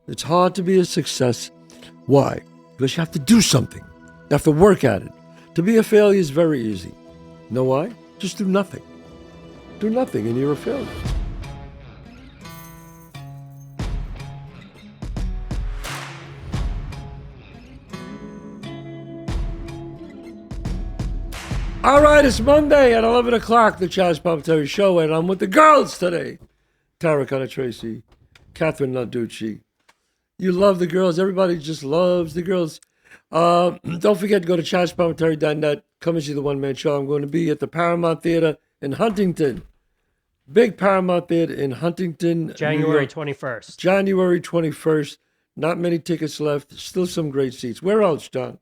It's hard to be a success. Why? Because you have to do something. You have to work at it. To be a failure is very easy. Know why? Just do nothing. Do nothing and you're a failure. All right, it's Monday at 11 o'clock, the Chazz Palminteri Show, and I'm with the girls today. Cannistraci, Kathrine Narducci. You love the girls. Everybody just loves the girls. Don't forget to go to chazzpalminteri.net. Come and see the one-man show. I'm going to be at the Paramount Theater in Huntington. Big Paramount Theater in Huntington, January 21st. January 21st. Not many tickets left. Still some great seats. Where else, John?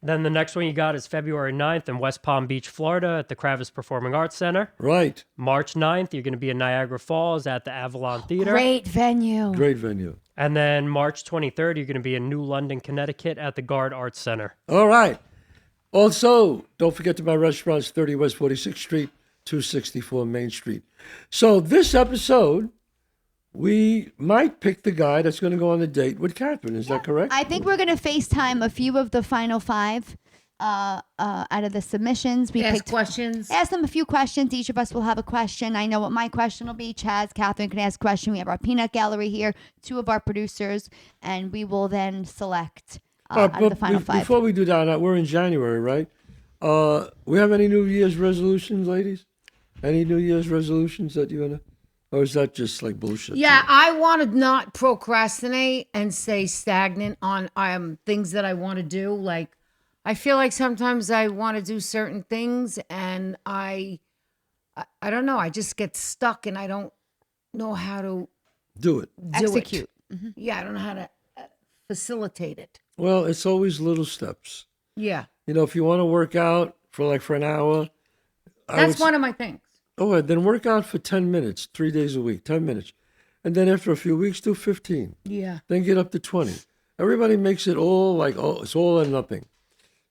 Then the next one you got is February 9th in West Palm Beach, Florida at the Kravis Performing Arts Center. Right. March 9th, you're going to be in Niagara Falls at the Avalon Theater. Great venue. Great venue. And then March 23rd, you're going to be in New London, Connecticut at the Guard Arts Center. All right. Also, don't forget to my restaurants, 30 West 46th Street, 264 Main Street. So this episode, we might pick the guy that's going to go on the date with Kathrine. Is that correct? I think we're going to FaceTime a few of the final five out of the submissions. We Ask questions. Ask them a few questions. Each of us will have a question. I know what my question will be. Chazz, Kathrine can ask a question. We have our peanut gallery here, two of our producers, and we will then select out of the final five. Before we do that, we're in January, right? We have any New Year's resolutions, ladies? Any New Year's resolutions that you're going to... Or is that just like bullshit? Yeah, I want to not procrastinate and stay stagnant on things that I want to do. Like, I feel like sometimes I want to do certain things and I don't know. I just get stuck and I don't know how to do it. Execute. Mm-hmm. Yeah, I don't know how to facilitate it. Well, it's always little steps. Yeah. You know, if you want to work out for an hour. That's one of my things. Oh, then work out for 10 minutes, 3 days a week, 10 minutes. And then after a few weeks, do 15. Yeah. Then get up to 20. Everybody makes it all like, it's all or nothing.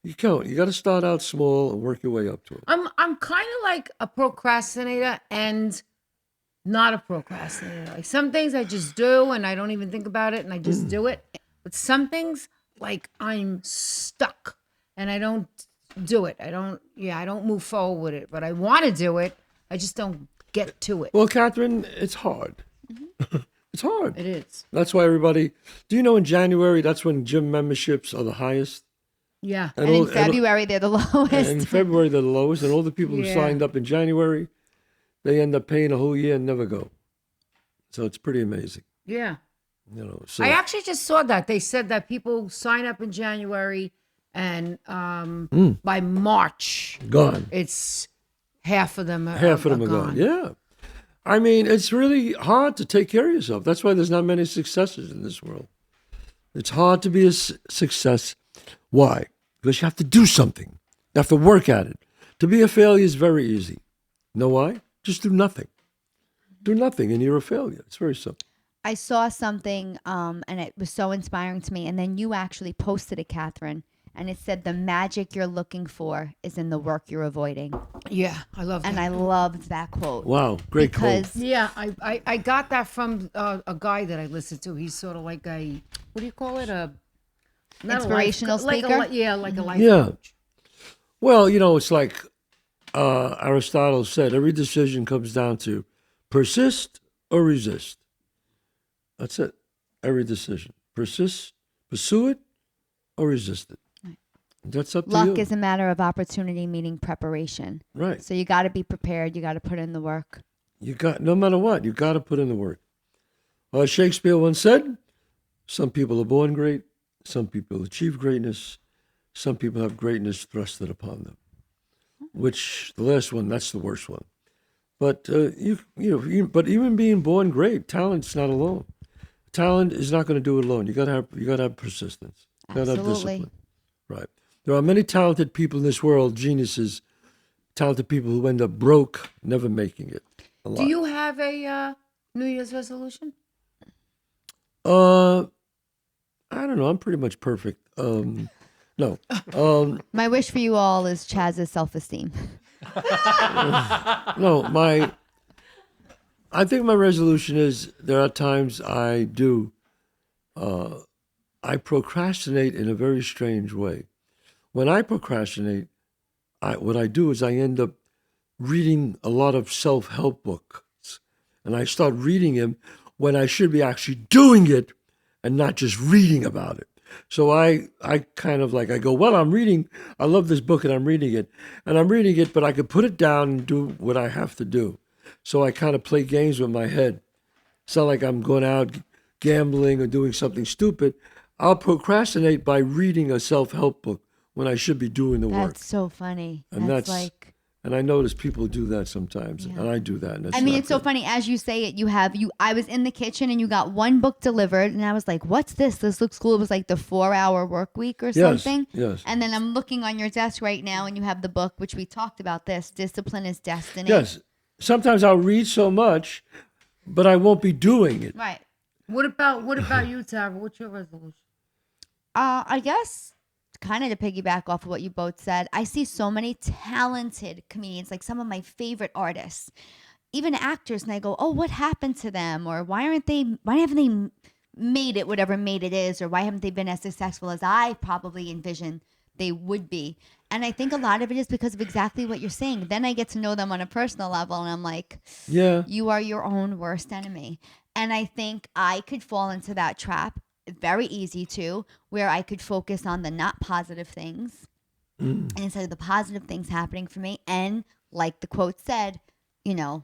You can't. You got to start out small and work your way up to it. I'm kind of like a procrastinator and not a procrastinator. Like some things I just do and I don't even think about it and I just do it. But some things, like I'm stuck and I don't do it. I don't move forward with it. But I want to do it. I just don't get to it. Well, Kathrine, it's hard. Mm-hmm. It's hard. It is. That's why everybody... Do you know in January, that's when gym memberships are the highest? Yeah. And in February, they're the lowest. In February, they're the lowest. And all the people who signed up in January, they end up paying a whole year and never go. So it's pretty amazing. Yeah. You know. So I actually just saw that. They said that people sign up in January and by March... Gone. It's... Half of them are gone. Yeah. I mean, it's really hard to take care of yourself. That's why there's not many successes in this world. It's hard to be a success. Why? Because you have to do something. You have to work at it. To be a failure is very easy. Know why? Just do nothing. Do nothing and you're a failure. It's very simple. I saw something and it was so inspiring to me. And then you actually posted it, Kathrine. And it said the magic you're looking for is in the work you're avoiding. Yeah, I love that. And I loved that quote. Wow, great quote. Yeah, I got that from a guy that I listened to. He's sort of like a, what do you call it? Inspirational speaker? Like a life coach. Well, you know, it's like Aristotle said, every decision comes down to persist or resist. That's it. Every decision. Persist, pursue it, or resist it. That's up to you. Luck is a matter of opportunity meeting preparation. Right. So you got to be prepared. You got to put in the work. No matter what, you got to put in the work. Shakespeare once said, some people are born great, some people achieve greatness, some people have greatness thrusted upon them. Which, the last one, that's the worst one. But, but even being born great, talent's not alone. Talent is not going to do it alone. You got to have persistence. You got to have discipline. Right. There are many talented people in this world, geniuses, talented people who end up broke, never making it. Do you have a New Year's resolution? I don't know. I'm pretty much perfect. No. My wish for you all is Chazz's self-esteem. No, I think my resolution is there are times I do I procrastinate in a very strange way. When I procrastinate, what I do is I end up reading a lot of self-help books, and I start reading them when I should be actually doing it and not just reading about it. So I kind of like, I go, well, I love this book and I'm reading it, but I could put it down and do what I have to do. So I kind of play games with my head. It's not like I'm going out gambling or doing something stupid. I'll procrastinate by reading a self-help book when I should be doing the work. That's so funny. And that's like, and I notice people do that sometimes, and I do that. And that's I mean, not it's so good. funny as you say it. I was in the kitchen and you got one book delivered, and I was like, "What's this? This looks cool." It was like the 4-hour work week or something. Yes. And then I'm looking on your desk right now, and you have the book, which we talked about. This Discipline is Destiny. Yes. Sometimes I'll read so much, but I won't be doing it. Right. What about you, Tara? What's your resolution? I guess kind of to piggyback off of what you both said, I see so many talented comedians, like some of my favorite artists, even actors, and I go, "Oh, what happened to them?" Or why haven't they made it, whatever made it is, or why haven't they been as successful as I probably envisioned they would be? And I think a lot of it is because of exactly what you're saying. Then I get to know them on a personal level, and I'm like, Yeah. you are your own worst enemy. And I think I could fall into that trap very easy too, where I could focus on the not positive things and instead of the positive things happening for me. And like the quote said, the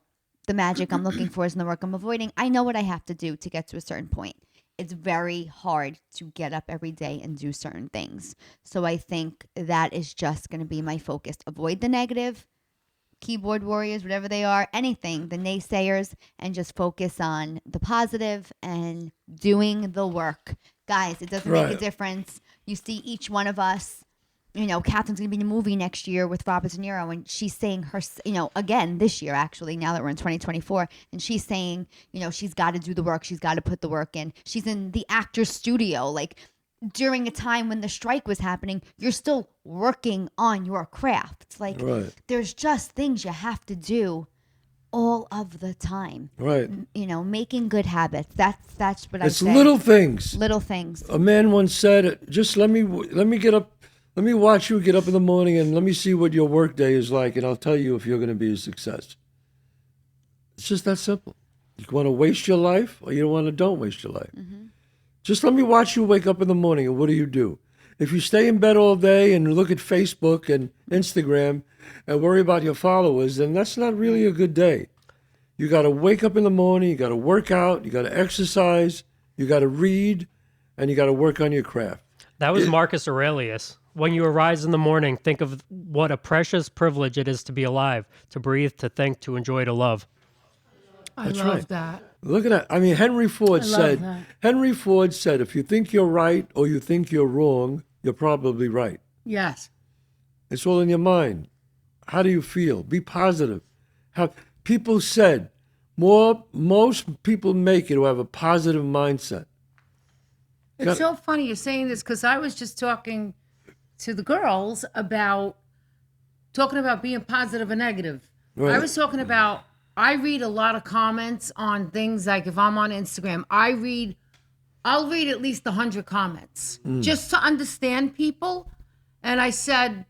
magic I'm looking for is in the work I'm avoiding. I know what I have to do to get to a certain point. It's very hard to get up every day and do certain things. So I think that is just going to be my focus. Avoid the negative, keyboard warriors, whatever they are, anything, the naysayers, and just focus on the positive and doing the work. Guys, it doesn't make a Right. difference. You see each one of us, Catherine's going to be in a movie next year with Robert De Niro, and she's saying again this year, actually, now that we're in 2024, and she's saying, she's got to do the work. She's got to put the work in. She's in the actor's studio, like, during a time when the strike was happening, you're still working on your craft. Like, Right. there's just things you have to do all of the time. Right. Making good habits. That's what I It's say. little things. Little things. A man once said, "Just let me get up, let me watch you get up in the morning, and let me see what your work day is like, and I'll tell you if you're going to be a success." It's just that simple. You want to waste your life, or you don't waste your life. Just let me watch you wake up in the morning, and what do? If you stay in bed all day and look at Facebook and Instagram and worry about your followers, then that's not really a good day. You got to wake up in the morning, you got to work out, you got to exercise, you got to read, and you got to work on your craft. That was Marcus Aurelius. When you arise in the morning, think of what a precious privilege it is to be alive, to breathe, to think, to enjoy, to love. That's I love right. that. Look at that. I mean, Henry Ford love that. said, if you think you're right or you think you're wrong, you're probably right. Yes. It's all in your mind. How do you feel? Be positive. People said most people make it who have a positive mindset. It's so funny you're saying this because I was just talking to the girls about being positive and negative. Right. I was talking about, I read a lot of comments on things like if I'm on Instagram, I'll read at least 100 comments just to understand people. And I said,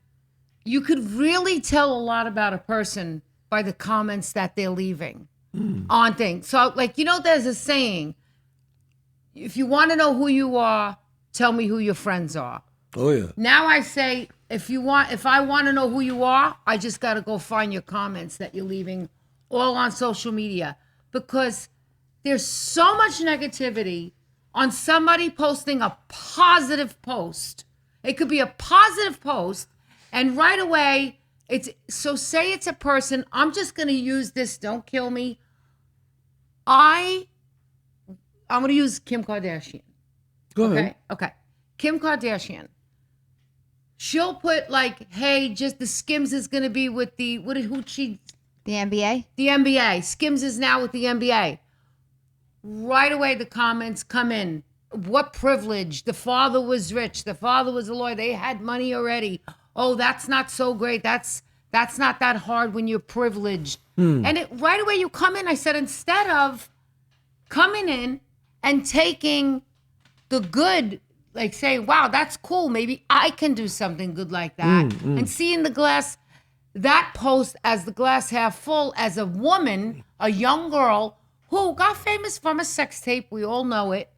you could really tell a lot about a person by the comments that they're leaving on things. So there's a saying, if you want to know who you are, tell me who your friends are. Oh, yeah. Now I say, if I want to know who you are, I just got to go find your comments that you're leaving all on social media, because there's so much negativity on somebody posting a positive post. It could be a positive post, and right away, say it's a person. I'm just going to use this. Don't kill me. I'm going to use Kim Kardashian. Go ahead. Okay. Kim Kardashian. She'll put like, hey, just the Skims is going to be with the NBA? The NBA. Skims is now with the NBA. Right away, the comments come in. What privilege. The father was rich. The father was a lawyer. They had money already. Oh, that's not so great. That's not that hard when you're privileged. And right away you come in. I said, instead of coming in and taking the good, like saying, wow, that's cool. Maybe I can do something good like that. And seeing the glass, that post as the glass half full, as a woman, a young girl who got famous from a sex tape, we all know it,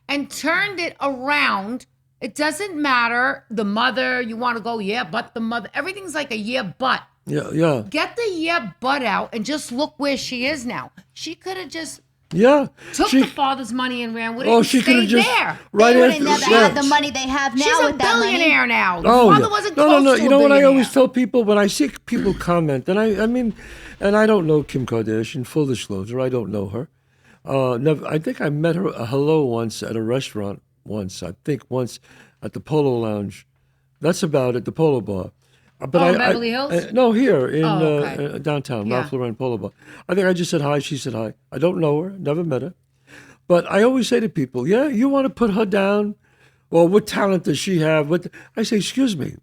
and turned it around. It doesn't matter the mother, you want to go, yeah, but the mother, everything's like a yeah, but. Yeah. Get the yeah, but out and just look where she is now. She could have just took the father's money and ran with it and she could have stayed just there. right They would after have never had the money they have now She's a with that money. billionaire now. Oh, Father yeah. wasn't No. close to You a know what I always billionaire. tell people when I see people comment, and I mean, and I don't know Kim Kardashian. Full disclosure, I don't know her. Never. I think I met her hello once at a restaurant once. I think once at the Polo Lounge. That's about it. The Polo Bar. But Beverly Hills? No, here in okay. downtown, Yeah. Ralph Lauren Polo Bar. I think I just said hi. She said hi. I don't know her. Never met her. But I always say to people, yeah, you want to put her down? Well, what talent does she have? I say, excuse me.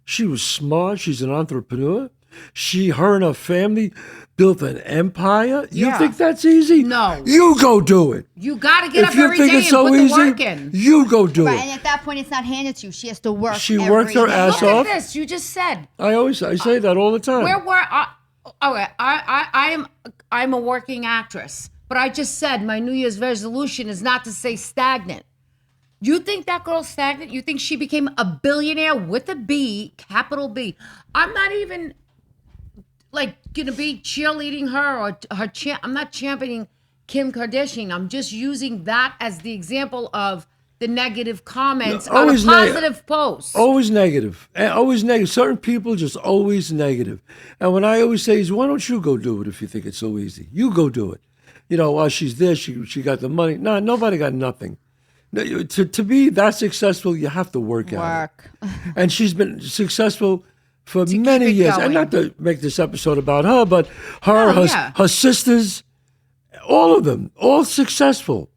She was smart. She's an entrepreneur. Her and her family built an empire. You Yeah. think that's easy? No. You go do it. You got to get If up you every think day it's and so put easy, the work in. you go do Right, it. and at that point, it's not handed to you. She has to work. She worked her every ass day. off. Look at this. You just said. I say that all the time. Where were all right, I'm a working actress, but I just said my New Year's resolution is not to say stagnant. You think that girl's stagnant? You think she became a billionaire with a B, capital B? I'm not even like gonna be cheerleading her or her. I'm not championing Kim Kardashian. I'm just using that as the example of the negative comments on a always positive post. Always negative. Always negative. Certain people just always negative. And when I always say is, why don't you go do it if you think it's so easy? You go do it. You know, while she's there, she got the money. No, nobody got nothing. To be that successful, you have to work at it. And she's been successful for many keep it years. going. And not to make this episode about her, but her sisters, all of them, all successful.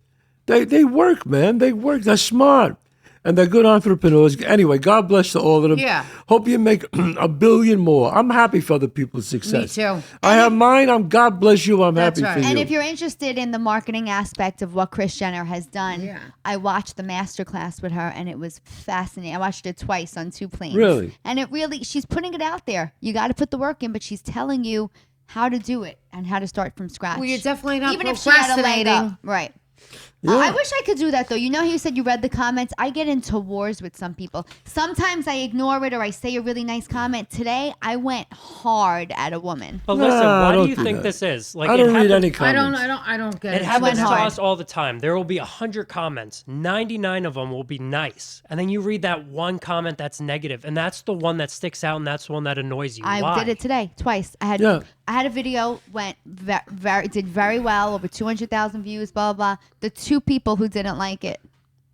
They work, man. They work. They're smart. And they're good entrepreneurs. Anyway, God bless to all of them. Yeah. Hope you make a billion more. I'm happy for other people's success. Me too. I have mine. God bless you. I'm That's happy right. for you. And if you're interested in the marketing aspect of what Kris Jenner has done, I watched the masterclass with her, and it was fascinating. I watched it twice on 2 planes. Really? And she's putting it out there. You got to put the work in, but she's telling you how to do it and how to start from scratch. Well, you're definitely not Even if she had a leg procrastinating. up. Right. Yeah. I wish I could do that, though. You know how you said you read the comments? I get into wars with some people. Sometimes I ignore it or I say a really nice comment. Today, I went hard at a woman. But listen, Nah, why do don't you do think that. this is? Like, I it don't read happens- any I comments. don't get It it. happens went to hard. us all the time. There will be 100 comments. 99 of them will be nice. And then you read that one comment that's negative, and that's the one that sticks out, and that's the one that annoys you. I Why? did it today, twice. I had a video, did very well, over 200,000 views, blah, blah, blah. The 2 people who didn't like it,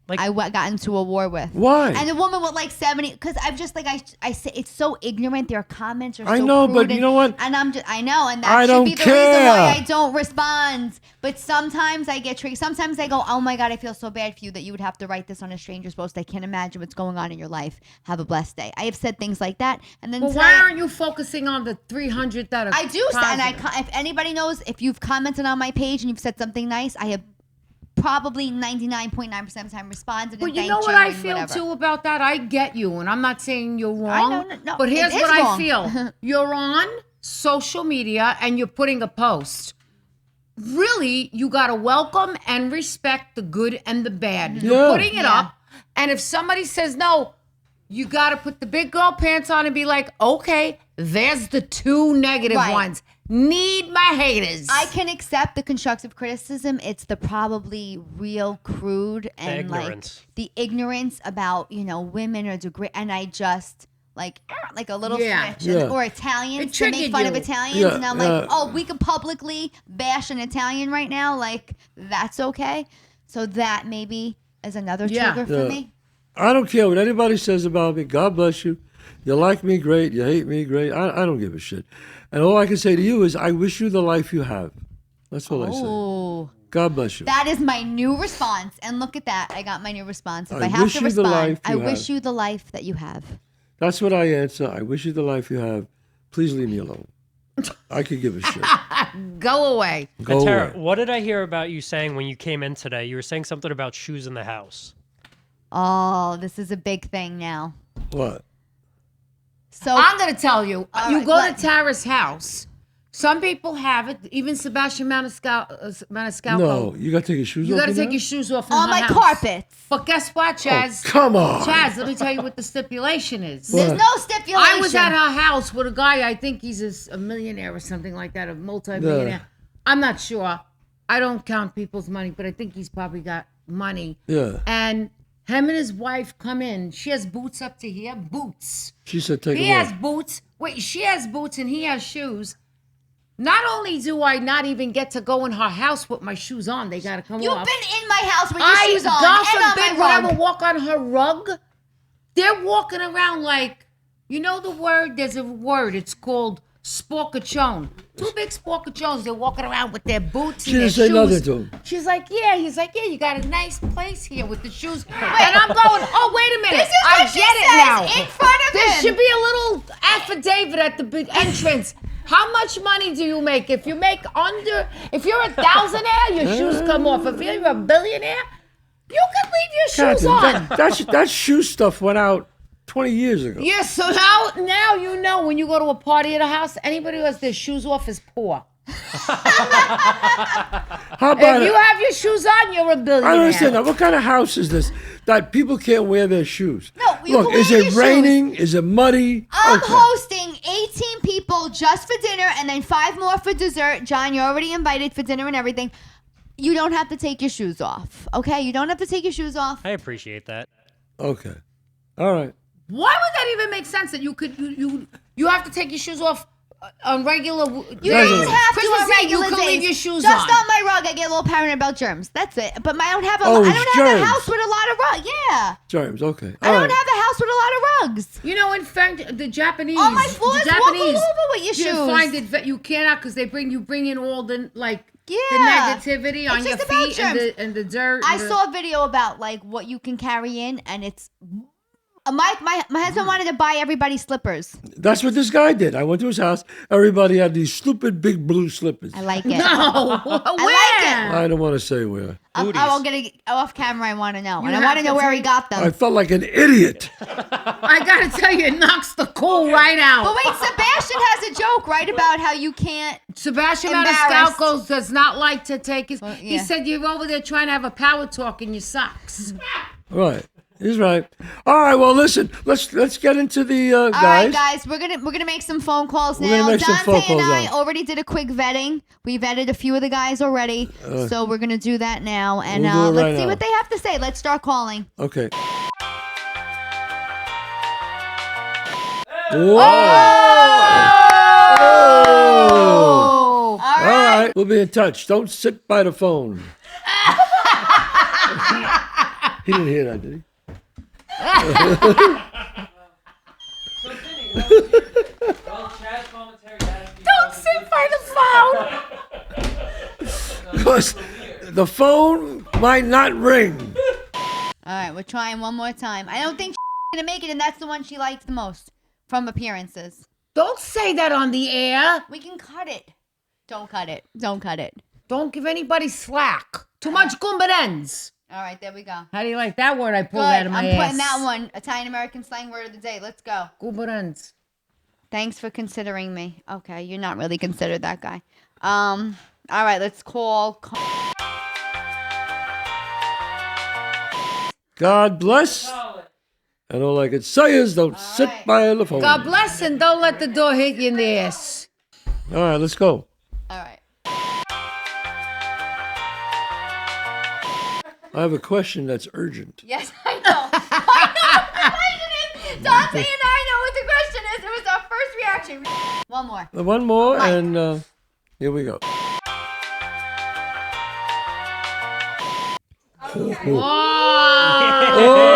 Like- I got into a war with. Why? And the woman with like 70, because I'm just like, I say, it's so ignorant. Their comments are so I know, but crude you know what? And I know, and that I should don't be the reason why care. I don't respond. But sometimes I get tricky. Sometimes I go, oh my God, I feel so bad for you that you would have to write this on a stranger's post. I can't imagine what's going on in your life. Have a blessed day. I have said things like that. And then Well, today, why aren't you focusing on the 300 that are I do, and positive? if anybody knows, if you've commented on my page and you've said something nice, I have probably 99.9% of the time responded But and you thanked know what you I and feel whatever. too about that? I get you, and I'm not saying you're I wrong. know, no, but here's it is what I wrong. feel: you're on social media and you're putting a post. Really, you gotta welcome and respect the good and the bad. You're Yeah. putting it up, and if somebody says no, you gotta put the big girl pants on and be like, okay, there's the 2 negative Right. ones. Need my haters. I can accept the constructive criticism. It's the probably real crude and like ignorance. the ignorance about, women or degree. And I just like a little Yeah. switch. Yeah. Or Italians It to make triggered fun of you. Italians. Yeah, And I'm like, oh, we can publicly bash an Italian right now. Like, that's okay. So that maybe is another Yeah. trigger for Yeah. me. I don't care what anybody says about me. God bless you. You like me, great. You hate me, great. I don't give a shit. And all I can say to you is, I wish you the life you have. That's all I say. Oh. God bless you. That is my new response. And look at that. I got my new response. If I I have wish to you the respond, life I you wish have. you the life that you have. That's what I answer. I wish you the life you have. Please leave me alone. I could give a shit. Go away. Go Tara, away. what did I hear about you saying when you came in today? You were saying something about shoes in the house. Oh, this is a big thing now. What? So I'm going to tell you. All You right, go what? to Tara's house. Some people have it. Even Sebastian Maniscalco. No, you got to take your shoes You off. got to in take there? your shoes off in on her my house. carpets. But guess what, Chaz? Oh, come on. Chaz, let me tell you what the stipulation is. There's What? no stipulation. I was at her house with a guy, I think he's a millionaire or something like that, a multi-millionaire. Yeah. I'm not sure. I don't count people's money, but I think he's probably got money. Yeah. And him and his wife come in. She has boots up to here. Boots. She said take He them has off. boots. Wait, she has boots and he has shoes. Not only do I not even get to go in her house with my shoes on, they got to come You've off. been in my house with your shoes on God and on forbid, my would rug. ever walk on her rug. They're walking around like, you know the word? There's a word. It's called sporkachone. Two big sporkachones. They're walking around with their boots She and their didn't say shoes. nothing to him. She's like, yeah. He's like, yeah, you got a nice place here with the shoes. And I'm going, oh, wait a minute. This is I what she get it says now. in front of There him. should be a little affidavit at the big entrance. How much money do you make? If you make if you're a thousandaire, your shoes come off. If you're a billionaire, you can leave your shoes on. That shoe stuff went out 20 years ago. Yeah, so now you know when you go to a party at a house, anybody who has their shoes off is poor. How about If you have your shoes on, you're a billionaire. I don't understand that. What kind of house is this that people can't wear their shoes? No, you Look, can is wear it your raining? Is it muddy? I'm Okay. hosting 18 people just for dinner and then 5 more for dessert. John, you're already invited for dinner and everything. You don't have to take your shoes off, okay? You don't have to take your shoes off. I appreciate that. Okay. All right. Why would that even make sense that you have to take your shoes off on regular? You Doesn't don't it? have to Christmas on Eve, regular you can days. leave your shoes just on. on my rug, I get a little paranoid about germs. That's it. But I don't have a, Oh, I it's don't have a germs. house with a lot of rugs. Yeah. Germs. Okay. I All don't right. have a house with a lot of rugs. You know, in fact, the Japanese. On my floors, the walk all Japanese, over with your you shoes. find it you cannot because you bring in all the the Yeah. negativity It's on your just about feet germs. and the dirt. I and the- saw a video about like what you can carry in, and it's my husband wanted to buy everybody slippers. That's what this guy did. I went to his house. Everybody had these stupid big blue slippers. I like it. No, where? I don't want to say where. I'll get it off camera. I want to know, You and I have want to to know where he tell- got them. I felt like an idiot. I gotta tell you, it knocks the cool right out. But wait, Sebastian has a joke right about how you can't. Sebastian Embarrassed. Maniscalco does not like to take his. He yeah. said you're over there trying to have a power talk in your socks. Right. He's right. All right. Well, listen. Let's get into the All guys. right, guys, we're gonna make some phone calls We're now. gonna make some Dante phone and calls I now. already did a quick vetting. We vetted a few of the guys already, so we're gonna do that now. And We'll do it let's right see now. what they have to say. Let's start calling. Okay. Whoa. All Oh. All right. right. We'll be in touch. Don't sit by the phone. He didn't hear that, did he? Don't sit by the phone. Because the phone might not ring. All right, we're trying one more time. I don't think she's gonna make it, and that's the one she likes the most from appearances. Don't say that on the air. We can cut it. Don't cut it. Don't cut it. Don't give anybody slack. Too much gumbarens. All right, there we go. How do you like that word I pulled Good. out of my I'm ass? putting that one. Italian American slang word of the day. Let's go. Gumbarens. Thanks for considering me. Okay, you're not really considered that guy. All right, let's call. God bless. And all I can say is don't sit right. by the phone. God bless and don't let the door hit you in the ass. All right, let's go. All right. I have a question that's urgent. Yes, I know. I know what the question is. Dante and I know what the question is. It was our first reaction. One more. One more, Mike. and here we go.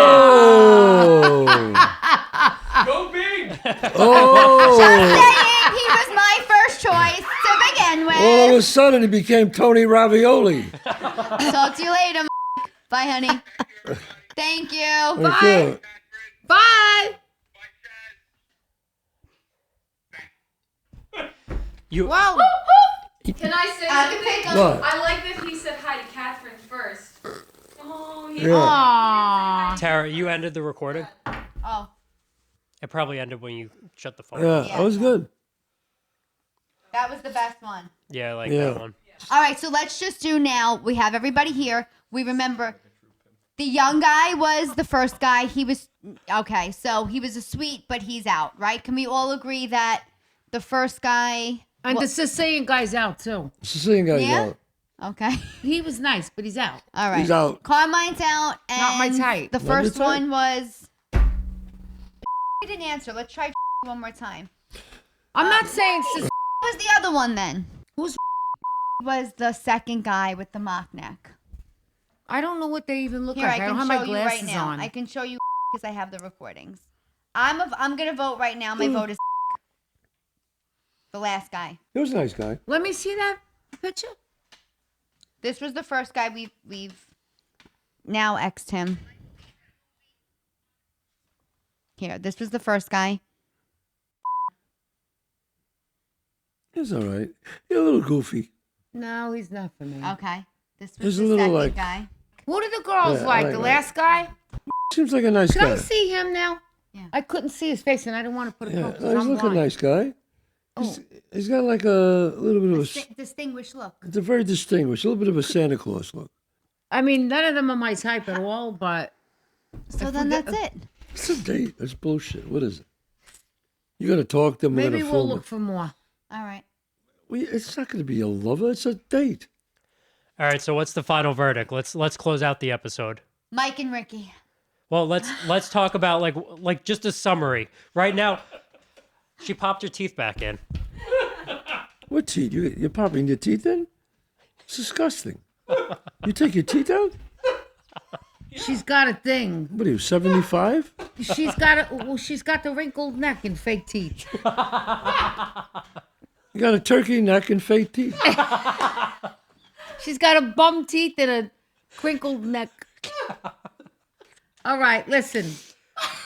Oh! Go big! Oh! Saying he was my first choice to begin with. All of a sudden, he became Tony Ravioli. Talk to you later. Bye, honey. Thank you. Thank you. Bye. Well, Can I say I can something? pick 'em. What? I like that he said hi to Kathrine first. Oh, Yeah. Aw. Tara, you ended the recording? Oh, It probably ended when you shut the phone. Yeah, that was good. that was the best one. Yeah, I like Yeah. that one. All right, so let's just do now. We have everybody here. We remember the young guy was the first guy. He was okay. So he was a sweet, but he's out, right? Can we all agree that the first guy? And the Sicilian guy's out too. Sicilian guy's Yeah? out. Okay. He was nice, but he's out. All right. He's out. Carmine's out. And Not my type. The Not your first type? one was. He didn't answer. Let's try one more time. I'm not saying What was the other one then? Who's Was the second guy with the mock neck? I don't know what they even look Here, like. I I don't can have show my you right glasses now. on. I can show you because I have the recordings. I'm gonna vote right now. My vote is the last guy. He was a nice guy. Let me see that picture. This was the first guy we've now X'd him. Here, this was the first guy. He's all right. He's a little goofy. No, he's not for me. Okay. This was He's a the little second like- guy. Who do the girls Yeah, like? I The like last guy? Seems like a nice Can guy. I see him now? Yeah. I couldn't see his face, and I didn't want to put a Yeah, photo. no, he's looking nice guy. He's got like a little bit of a. Distinguished look. It's a very distinguished, a little bit of a Santa Claus look. I mean, none of them are my type at all, but So then that's it. It's a date. That's bullshit. What is it? You're gonna talk to him. We're maybe gonna we'll film look it. for more. All right. It's not gonna be a lover. It's a date. All right, so what's the final verdict? Let's close out the episode. Mike and Ricky. Well, let's talk about like just a summary. Right now, she popped her teeth back in. What teeth? You're popping your teeth in? It's disgusting. You take your teeth out? She's got a thing. What are you, 75? She's got the wrinkled neck and fake teeth. You got a turkey neck and fake teeth. She's got a bum teeth and a crinkled neck. All right, listen.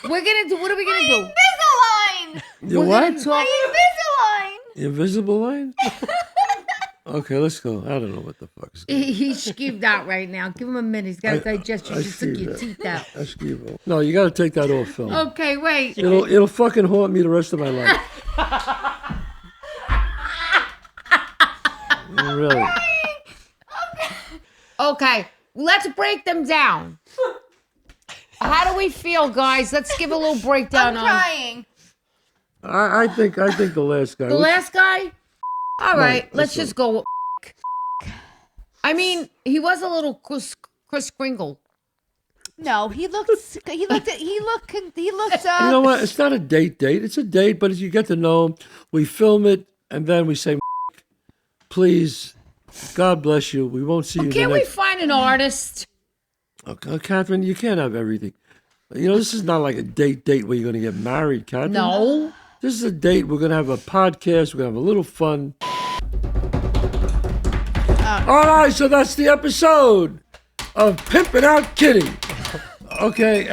What are we gonna do? Invisalign. You We're what? gonna talk- Invisalign. Invisible line? Okay, let's go. I don't know what the fuck's going on. He's skeeved out right now. Give him a minute. He's got a digestion. I Just took see your that. teeth out. That's evil. No, you got to take that off film. Okay, wait. It'll fucking haunt me the rest of my life. Really? Okay, let's break them down. How do we feel, guys? Let's give a little breakdown I'm on crying. I think the last guy. the last guy. All right, let's let's go. just go with. I mean, he was a little Chris Kringle. No, he looked. You know what? It's not a date. It's a date, but as you get to know him, we film it and then we say, please, God bless you. We won't see you. Can't the we next... find an artist? Okay, Kathrine, you can't have everything. You know, this is not like a date where you're going to get married, Kathrine. No. This is a date. We're going to have a podcast. We're going to have a little fun. All right, so that's the episode of Pimpin' Out Kitty. Okay.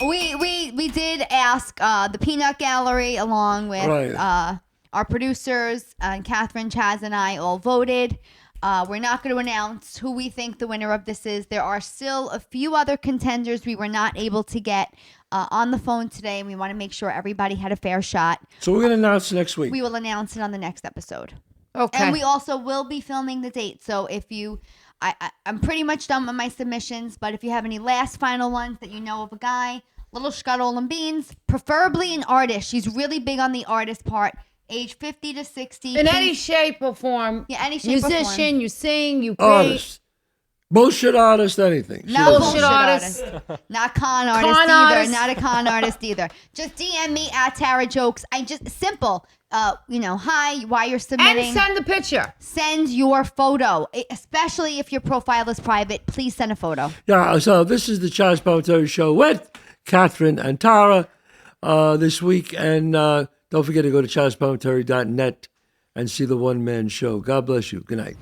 we did ask the Peanut Gallery along with Right. our producers and Kathrine, Chazz, and I all voted. We're not going to announce who we think the winner of this is. There are still a few other contenders we were not able to get on the phone today, and we want to make sure everybody had a fair shot. So we're going to announce next week. We will announce it on the next episode. Okay. And we also will be filming the date. So if you, I'm pretty much done with my submissions, but if you have any last final ones that you know of a guy, little scuttle and beans, preferably an artist. She's really big on the artist part. Age 50 to 60. In any shape or form. Yeah, any shape or form. Musician, you sing, you paint. Artist. Bullshit artist, anything. No Bullshit artist. Not con artist Con either. artist. Not a con artist either. Just DM me at Tara Jokes. I just simple. Hi, why you're submitting. And send the picture. Send your photo, especially if your profile is private. Please send a photo. Yeah, so this is the Chazz Palminteri Show with Kathrine and Tara this week. And don't forget to go to chazzpalminteri.net and see the one-man show. God bless you. Good night.